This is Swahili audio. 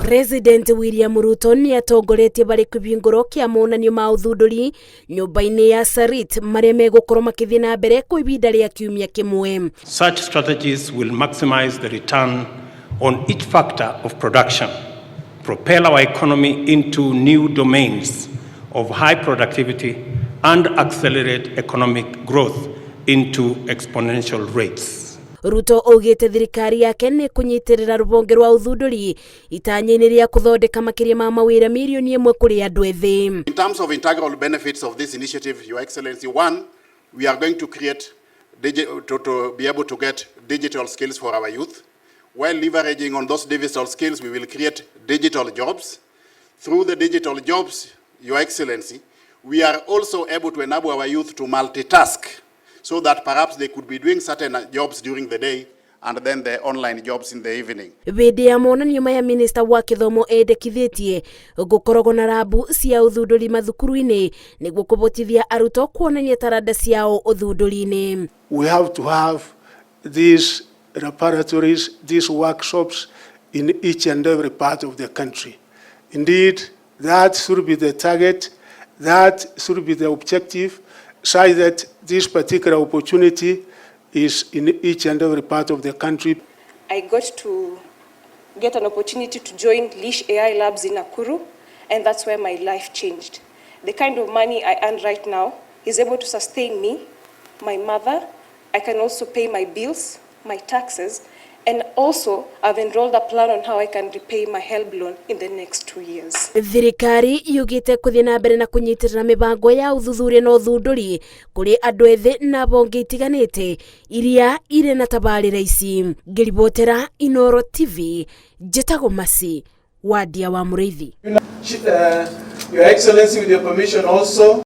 President William Ruto ni atongoretie bari kũhingũra kia monanio ma ũthundũri nyũmba-inĩ ya Sarit maria megukorwo makithie na mbere kwa ihinda rĩa kiumia kimwe. Such strategies will maximize the return on each factor of production, propel our economy into new domains of high productivity, and accelerate economic growth into exponential rates. Ruto augite thirikari yake ni kunyitirira rubonge rwa ũthundũri itanya-inĩ rĩa kuthondeka makiria ma mawira milioni 1 kuri andu ethĩ. In terms of integral benefits of this initiative, Your Excellency, one, we are going to create to be able to get digital skills for our youth. While leveraging on those digital skills, we will create digital jobs. Through the digital jobs, Your Excellency, we are also able to enable our youth to multitask, so that perhaps they could be doing certain jobs during the day and then the online jobs in the evening. Bidi ya monanio maya minister wa kithomo endekithĩtie gukoragwo na rabu cia ũthundũri mathukuru-inĩ nĩguo kũbotithia arutwo kuonania taranda ciao ũthundũri-inĩ. We have to have these laboratories, these workshops in each and every part of the country. Indeed, that should be the target, that should be the objective, so that this particular opportunity is in each and every part of the country. I got to get an opportunity to join Leash AI Labs in Nakuru, and that's where my life changed. The kind of money I earn right now is able to sustain me, my mother. I can also pay my bills, my taxes, and also I've enrolled a plan on how I can repay my HELB loan in the next 2 years. Thirikari yugite kuthie na mbere na kunyitirira mibango ya uthuthuria na uthunduri kuri andu ethĩ na bonge itiganite iria ire na tabarĩra ici. Ngiribotera Inoro TV, Njĩtagwo Masi, Wadia wa Mũrĩithi. Your Excellency, with your permission also